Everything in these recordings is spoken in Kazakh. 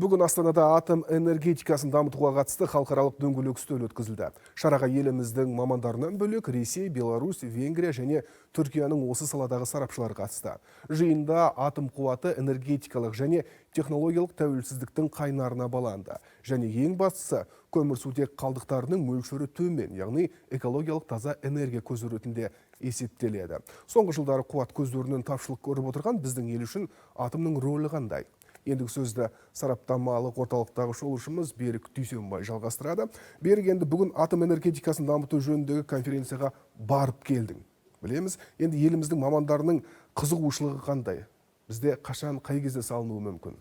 Бүгін Астанада атом энергетикасын дамытуға қатысты халықаралық дөңгелек үстел өткізілді. Шараға еліміздің мамандарынан бөлек Ресей, Беларусь, Венгрия және Түркияның осы саладағы сарапшылары қатысты. Жиында атом қуаты энергетикалық және технологиялық тәуелсіздіктің қайнарына баланды. Және ең бастысы, көмірсутек қалдықтарының мөлшері төмен, яғни экологиялық таза энергия көзі ретінде есептеледі. Соңғы жылдары қуат көздерінің тапшылық көріп отырған біздің ел үшін атомның рөлі қандай? Ендігі сөзді сараптамалық орталықтағы шолушымыз Берік Дүйсенбай жалғастырады. Берік, енді бүгін атом энергетикасын дамыту жөніндегі конференцияға барып келдің. Білеміз, енді еліміздің мамандарының қызығушылығы қандай? Бізде қашан, қай кезде салынуы мүмкін?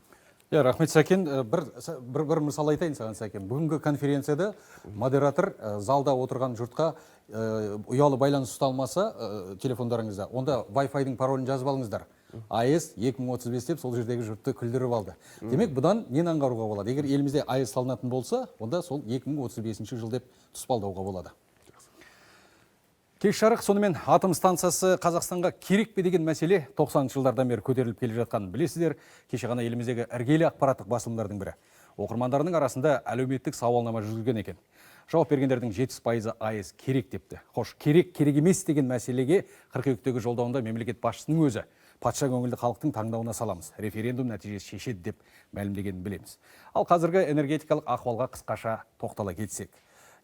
Рахмет, Сәкен. Бір мысал айтайын саған, Сәкен. Бүгінгі конференцияда модератор залда отырған жұртқа ұялы байланыс ұсталмаса телефондарыңызда, онда Wi-Fi-дің паролін жазып алыңыздар. АЭС 2035 деп сол жердегі жұртты күлдіріп алды. Демек, бұдан нені аңғаруға болады? Егер елімізде АЭС салынатын болса, онда сол 2035 жыл деп тұспалдауға болады. Кеш жарық, сонымен атом станциясы Қазақстанға керек пе деген мәселе 90 жылдардан бері көтеріліп келе жатқан білесіздер. Кеше ғана еліміздегі іргелі ақпараттық басылымдардың бірі. Оқырмандарының арасында әлеуметтік сауалнама жүргізген екен. Жауап бергендердің 70% АЭС керек депті. Хош, керек емес деген мәселеге қыркүйектегі жолдауында мемлекет басшысының өзі патша көңілді халықтың таңдауына саламыз. Референдум нәтижесі шешеді деп мәлімдегенін білеміз. Ал қазіргі энергетикалық ахуалға қысқаша тоқтала кетсек.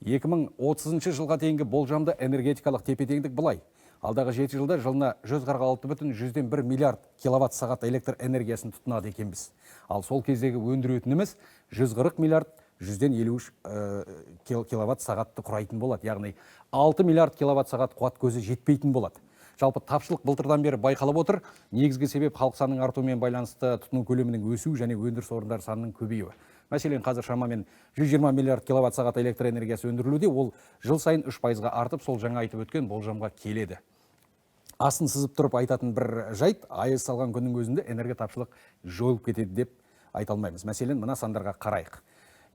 2030 жылға дейінгі болжамды энергетикалық тепе-теңдік былай. Алдағы 7 жылда жылына 146,1 миллиард киловатт сағат электр энергиясын тұтынады екенбіз. Ал сол кездегі өндіретініміз 140 миллиард 153 киловатт сағатты құрайтын болады. Яғни 6 миллиард киловатт сағат қуат көзі жетпейтін болады. Жалпы тапшылық былтырдан бері байқалып отыр. Негізгі себеп халық санының артуымен байланысты тұтыну көлемінің өсуі және өндіріс орындары санының көбеюі. Мәселен, қазір шамамен 120 миллиард киловатт сағат электр энергиясы өндірілуде, ол жыл сайын 3%-ға артып, сол жаңа айтып өткен болжамға келеді. Асын сызып тұрып айтатын бір жайт, АЭС салған күннің өзінде энергия тапшылық жойылып кетеді деп айта алмаймыз. Мәселен, мына сандарға қарайық.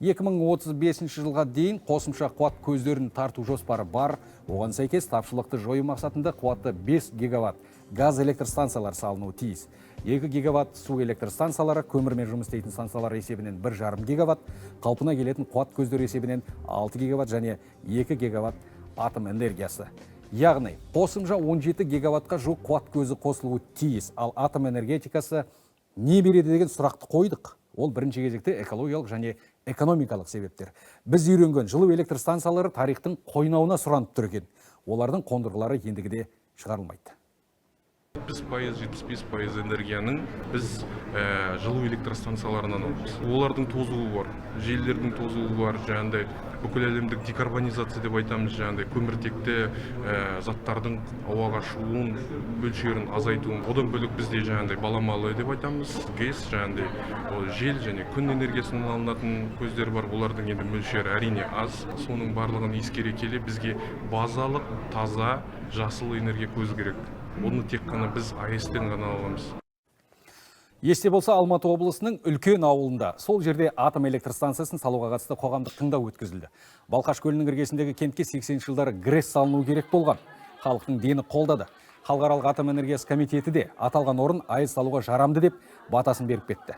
2035 жылға дейін қосымша қуат көздерін тарту жоспары бар. Оған сәйкес тапшылықты жою мақсатында қуаты 5 гигаватт газ электр станциялар салынуы тиіс. 2 гигаватт су электр станциялары, көмірмен жұмыс істейтін станциялар есебінен 1,5 гигаватт, қалпына келетін қуат көздері есебінен 6 гигаватт және 2 гигаватт атом энергиясы. Яғни, қосымша 17 гигаваттқа жуық қуат көзі қосылуы тиіс. Ал атом энергетикасы не береді деген сұрақты қойдық. Ол бірінші кезекте экологиялық және экономикалық себептер. Біз үйренген жылу электр станциялары тарихтың қойнауына сұранып тұр екен. Олардың қондырғылары ендігіде шығарылмайды. 70-75% энергияның біз жылу электр станцияларынан аламыз. Олардың тозуы бар, желілердің тозуы бар, жаңағыдай бүкіл әлемдік декарбонизация деп айтамыз, жаңағыдай көміртекті заттардың ауаға шығуын мөлшерін азайтуын. Одан бөлек бізде жаңағыдай баламалы деп айтамыз, ГЭС, жаңағыдай жел және күн энергиясынан алынатын көздер бар. Олардың енді мөлшері әрине аз. Соның барлығын ескере келе бізге базалық, таза, жасыл энергия көзі керек. Оны тек қана біз АЭС-тен ғана аламыз. Есте болса, Алматы облысының үлкен ауылында сол жерде атом электр станциясын салуға қатысты қоғамдық тыңдау өткізілді. Балқаш көлінің іргесіндегі кентке 80 жылдары ГРЭС салыну керек болған. Халықтың дені қолдады. Халықаралық атом энергиясы комитеті де аталған орын АЭС салуға жарамды деп батасын беріп кетті.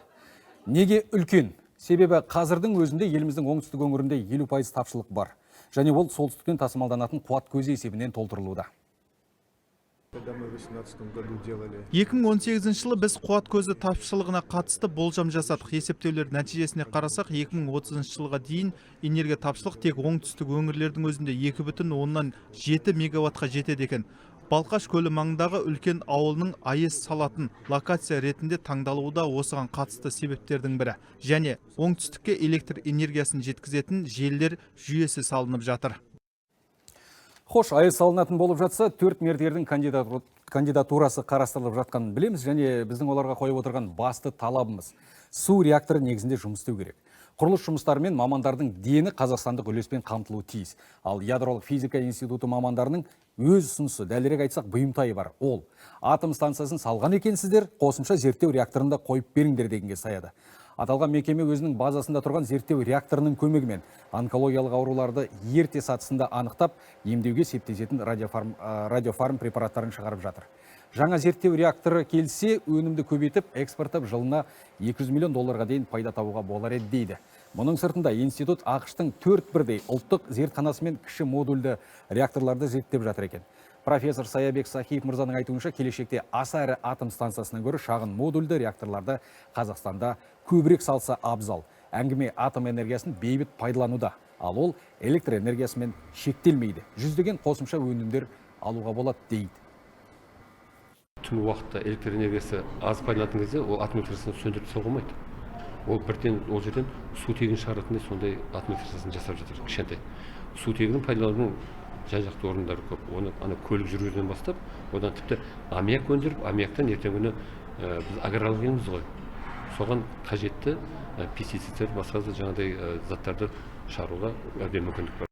Неге үлкен? Себебі қазірдің өзінде еліміздің оңтүстік өңірінде 50% тапшылық бар. Және ол солтүстіктен тасымалданатын қуат көзі есебінен толтырылуда. 2018 жылы біз қуат көзі тапшылығына қатысты болжам жасадық. Есептеулер нәтижесіне қарасақ, 2030 жылға дейін энергия тапшылық тек оңтүстік өңірлердің өзінде 2,7 мегаваттқа жетеді екен. Балқаш көлі маңындағы үлкен ауылның АЭС салатын локация ретінде таңдалуы да осыған қатысты себептердің бірі. Және оңтүстікке электр энергиясын жеткізетін желілер жүйесі салынып жатыр. Хош, АЭС салынатын болып жатса, 4 мердігердің кандидатурасы қарастырылып жатқанын білеміз, және біздің оларға қойып отырған басты талабымыз су реакторы негізінде жұмыс істеу керек. Құрылыс жұмыстарымен мамандардың дені қазақстандық үлеспен қамтылуы тиіс. Ал ядролық физика институты мамандарының өз ұсынысы, дәлірек айтсақ, бұйымтайы бар. Ол атом станциясын салған екенсіздер, қосымша зерттеу реакторында қойып беріңдер дегенге саяды. Аталған мекеме өзінің базасында тұрған зерттеу реакторының көмегімен онкологиялық ауруларды ерте сатысында анықтап, емдеуге септесетін радиофарм препараттарын шығарып жатыр. Жаңа зерттеу реакторы келсе, өнімді көбейтіп, экспорттап жылына 200 миллион долларға дейін пайда табуға болар еді дейді. Мұның сыртында институт ақштың 4 бірдей ұлттық зертханасымен кіші модульді реакторларды зерттеп жатыр екен. Профессор Саябек Сахиев мырзаның айтуынша, келешекте аса ірі атом станциясынан гөрі шағын модульді реакторларды Қазақстанда көбірек салса абзал. Әңгіме атом энергиясын бейбіт пайдалануда, ал ол электр энергиясымен шектелмейді. Жүздеген қосымша өнімдер алуға болады дейді. Түн уақытта электр энергиясы аз пайдаланатын кезде ол атом электростанциясын сөндіріп тастауға болмайды. Ол бірден ол жерден сутегін шығаратындай сондай атом электростанциясын жасап жатыр, кішкентай. Сутегін пайдаланудың жай-жақты орындары көп. Оны көлік жүргізуден бастап, одан тіпті аммиак өндіріп, аммиактан ертеңгі күні біз аграрлық елміз ғой. Соған қажетті пестицидтер, басқа да жаңағыдай заттарды шығаруға әбден мүмкіндік бар.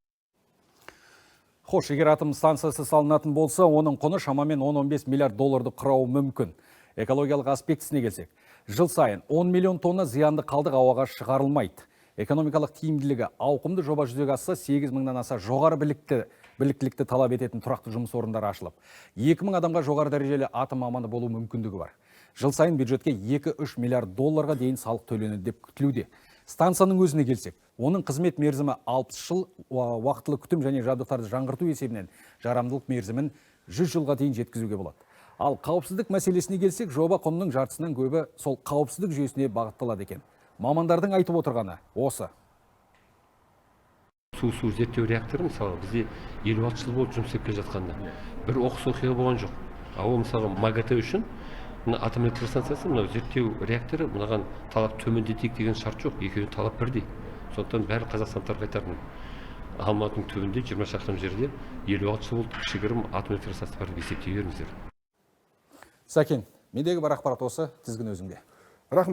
Хош, егер атом станциясы салынатын болса, оның құны шамамен 10-15 миллиард долларды құрауы мүмкін. Экологиялық аспектісіне келсек, жыл сайын 10 миллион тонна зиянды қалдық ауаға шығарылмайды. Экономикалық тиімділігі ауқымды жоба жүзеге асса 8 мыңнан аса жоғары біліктілікті талап ететін тұрақты жұмыс орындары ашылып, 2000 адамға жоғары дәрежелі атом маманы болу мүмкіндігі бар. Жыл сайын бюджетке 2-3 миллиард долларға дейін салық төленеді деп күтілуде. Станцияның өзіне келсек, оның қызмет мерзімі 60 жыл, уақытылы күтім және жабдықтарды жаңғырту есебінен жарамдылық мерзімін 100 жылға дейін жеткізуге болады. Ал қауіпсіздік мәселесіне келсек, жоба құнының жартысынан көбі сол қауіпсіздік жүйесіне бағытталады екен. Мамандардың айтып отырғаны осы. Су зерттеу реакторы мысалы бізде 56 жыл болды жұмыс істеп келе жатқанда. Бір оқыс оқиға болған жоқ. Ал мысалы МАГАТЭ үшін атом электростанциясы мынау зерттеу реакторы мынаған талап төмендетейік деген шарт жоқ. Екеуі талап бірдей. Сондықтан бәрі қазақстандықтарға айтарым. Алматының түбінде 20 шақырым жерде 56 жыл болды кішігірім атом электростанциясы бар деп есептей беріңіздер. Сәкен, мендегі бар ақпарат осы, тізгін өзіңде.